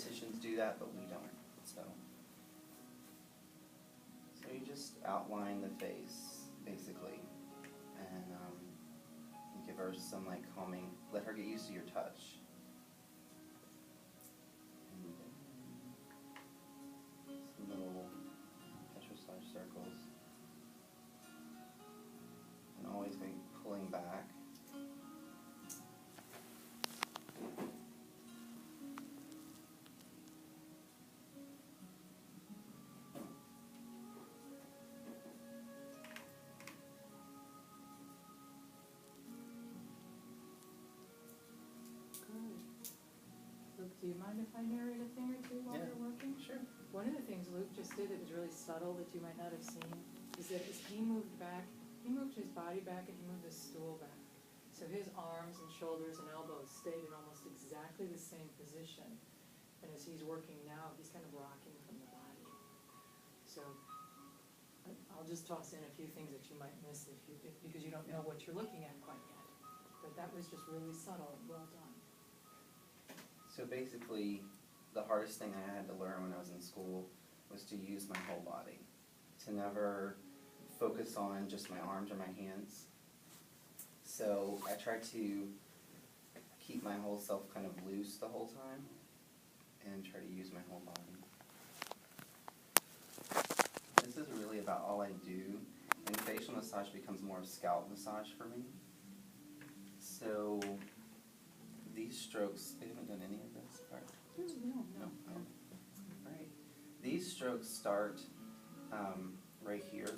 estheticians do that, but we don't. So you just outline the face, basically, and you give her some like calming, let her get used to your touch. And some little exercise circles. And always be pulling back. Luke, do you mind if I narrate a thing or two while Yeah, you're working? sure. One of the things Luke just did that was really subtle that you might not have seen is that as he moved back, he moved his body back and he moved his stool back. So his arms and shoulders and elbows stayed in almost exactly the same position. And as he's working now, he's kind of rocking from the body. So I'll just toss in a few things that you might miss because you don't know what you're looking at quite yet. But that was just really subtle and well done. So basically, the hardest thing I had to learn when I was in school was to use my whole body. To never focus on just my arms or my hands. So I tried to keep my whole self kind of loose the whole time and try to use my whole body. This is really about all I do, and facial massage becomes more of scalp massage for me. So these strokes, they haven't done any of this part? No. Alright. These strokes start right here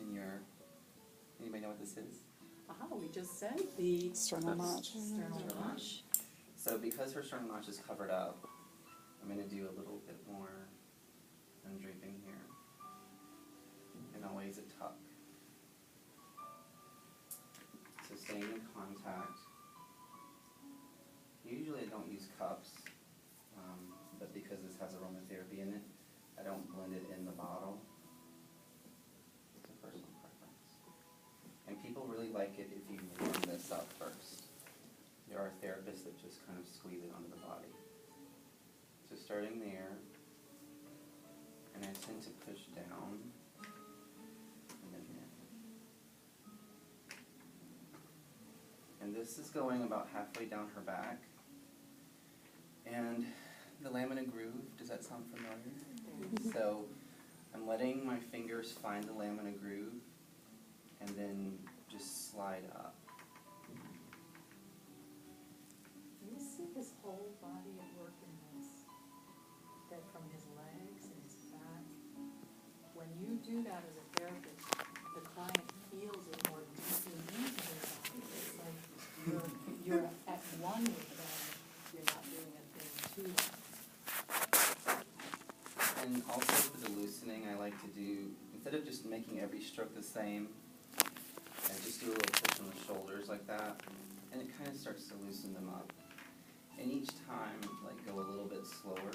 in your, anybody know what this is? We just said the Sternal notch. sternal notch. So because her sternal notch is covered up, I'm going to do a little bit more undraping here. And always a tuck. So staying in contact. Usually I don't use cups, but because this has aromatherapy in it, I don't blend it in the bottle. It's a personal preference. And people really like it if you warm this up first. There are therapists that just kind of squeeze it onto the body. So starting there, and I tend to push down, and then in. And this is going about halfway down her back. And the lamina groove, does that sound familiar? So I'm letting my fingers find the lamina groove and then just slide up. You see his whole body at work in this, that from his legs and his back. When you do that as a therapist, the client feels it more deeply into their body. It's like you're at one with them, you're not doing a thing to them. And also for the loosening, I like to do, instead of just making every stroke the same, I just do a little push on the shoulders like that, and it kind of starts to loosen them up. And each time, like, go a little bit slower,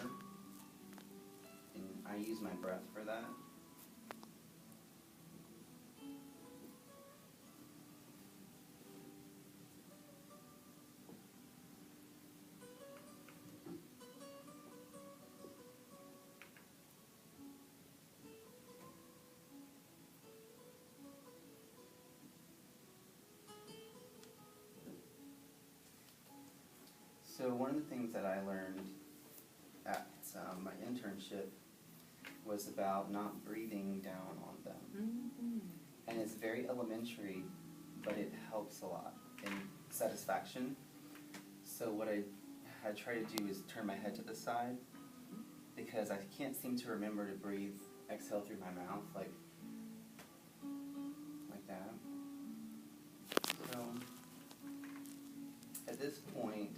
and I use my breath for that. So one of the things that I learned at my internship was about not breathing down on them. Mm-hmm. And it's very elementary, but it helps a lot in satisfaction. So what I try to do is turn my head to the side, because I can't seem to remember to breathe, exhale through my mouth, like that. So at this point,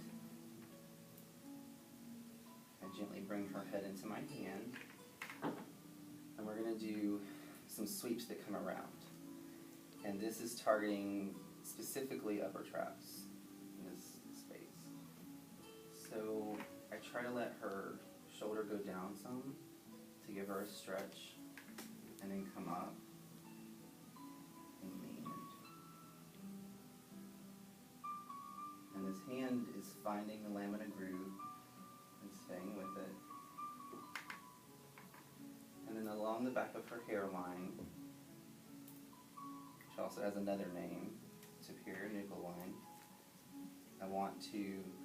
I gently bring her head into my hand, and we're going to do some sweeps that come around. And this is targeting specifically upper traps in this space. So I try to let her shoulder go down some to give her a stretch, and then come up and lean. And this hand is finding the lamina groove and staying with it. the back of her hairline, which also has another name, superior nuchal line.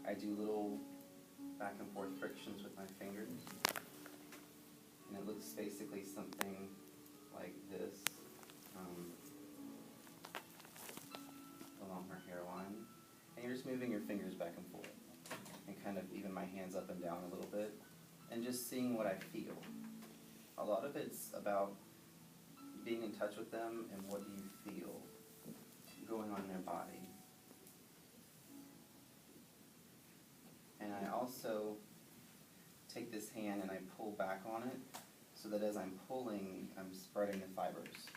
I do little back and forth frictions with my fingers. And it looks basically something like this, along her hairline. And you're just moving your fingers back and forth, and kind of even my hands up and down a little bit, and just seeing what I feel. A lot of it's about being in touch with them and what do you feel going on in their body. And I also take this hand and I pull back on it, so that as I'm pulling, I'm spreading the fibers.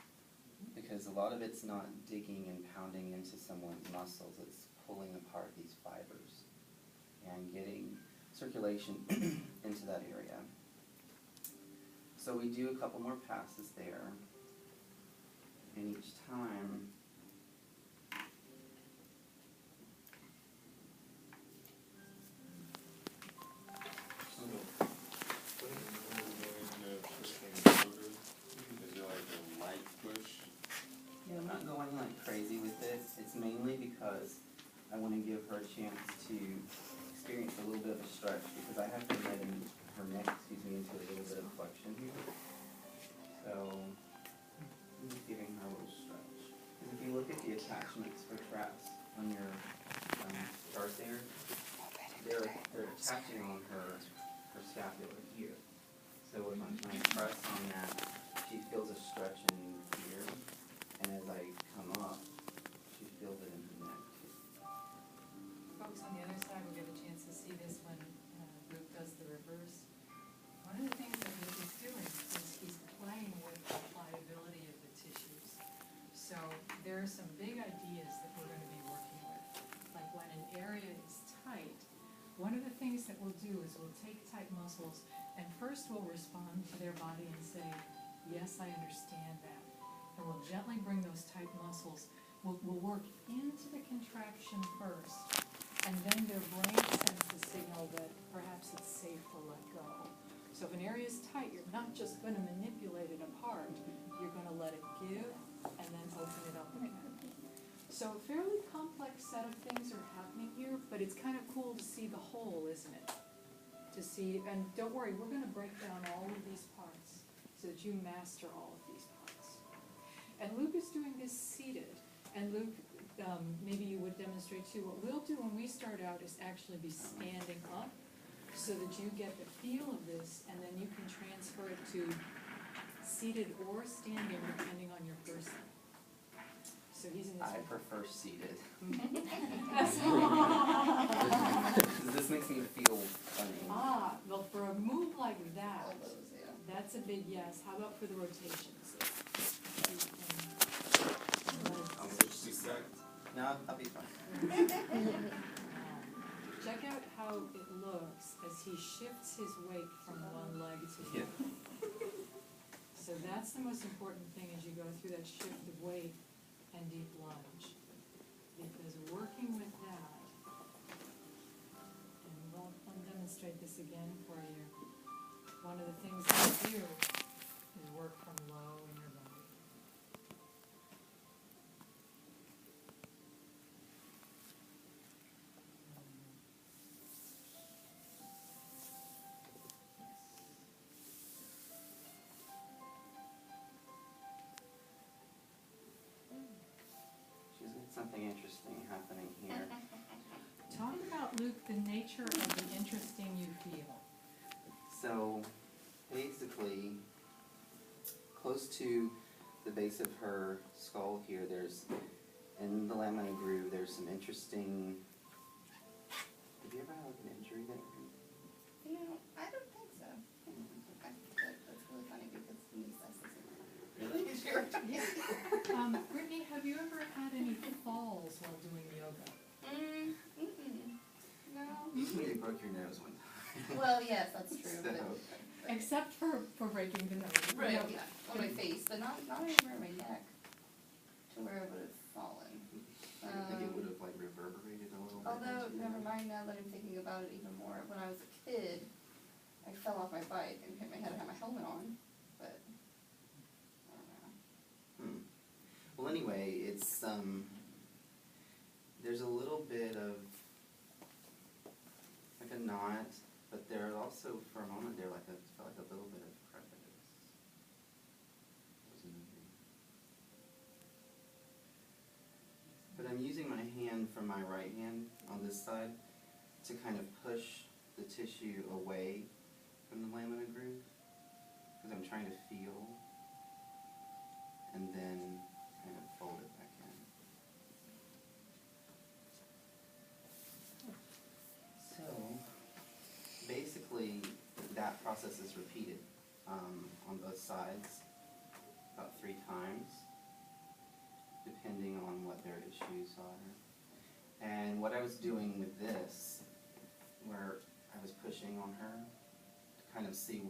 Because a lot of it's not digging and pounding into someone's muscles, it's pulling apart these fibers and getting circulation into that area. So we do a couple more passes there, and each time yeah, I'm not going like crazy with this. It's mainly because I want to give her a chance to experience a little bit of a stretch, because I have her head and her neck, into a little bit of flexion here. So I'm just giving her a little stretch. Because if you look at the attachments for traps on your start there, they're attaching on her scapula here. So when I press on that, she feels a stretch in here, and as I come up, she feels it in her neck too. Folks on the other side will get a chance to see this when Luke does the reverse. One of the things that Luke is doing is he's playing with the pliability of the tissues. So there are some big ideas that we're going to be working with. Like when an area is tight, one of the things that we'll do is we'll take tight muscles and first we'll respond to their body and say, yes, I understand that. And we'll gently bring those tight muscles. We'll work into the contraction first, and then their brain sends the signal that perhaps it's safe to let go. So if an area is tight, you're not just going to manipulate it apart, you're going to let it give and then open it up again. So a fairly complex set of things are happening here, but it's kind of cool to see the whole, isn't it? To see, and don't worry, we're going to break down all of these parts so that you master all of these parts. And Luke is doing this seated. And Luke, maybe you would demonstrate too. What we'll do when we start out is actually be standing up so that you get the feel of this, and then you can transfer it to seated or standing depending on your person. So he's in this I one. prefer seated. That's Because this makes me feel funny. well, for a move like that, Elbows, yeah. that's a big yes. How about for the rotations? I'll switch to side. No, I'll be fine. Check out how it looks as he shifts his weight from one leg to the Yeah. other. So that's the most important thing as you go through that shift of weight and deep lunge. Because working with that, and I'll demonstrate this again for you. One of the things that we do is work from low in your body. She's got something interesting happening here. Talk about, Luke, the nature of the interesting you feel. So, basically, close to the base of her skull here, there's, in the lamina groove, there's some interesting, have you ever had like an injury there? You know, I don't think so. That's really funny because me says this Really? is your Brittany, have you ever had any falls while doing yoga? No. You told me you broke your nose one time. Well, yes, that's true. So, Except for breaking the nose. Right, No. yeah, on my face, but not anywhere in my neck, to where it would have fallen. I think it would have like reverberated a little bit. Although, into never the- mind, now that I'm thinking about it even more, when I was a kid, I fell off my bike and hit my head. I had my helmet on, but it's, there's a little bit of, like a knot, but there also, for a moment there, felt like a little bit of crevice. It was moving. But I'm using my hand from my right hand on this side to kind of push the tissue away from the lamina groove, because I'm trying to feel, and then kind of fold it back in. So, basically, that process is repeated on both sides about 3 times, depending on what their issues are. And what I was doing with this, where I was pushing on her, to kind of see,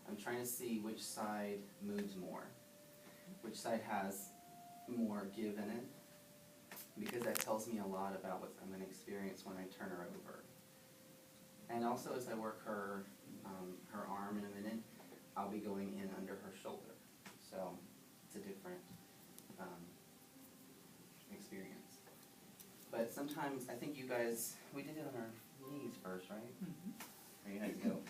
I'm trying to see which side moves more, which side has more give in it, because that tells me a lot about what I'm going to experience when I turn her over. And also, as I work her arm in a minute, I'll be going in under her shoulder. So it's a different experience. But sometimes, I think you guys, we did it on our knees first, right? Mm-hmm. Are you guys go?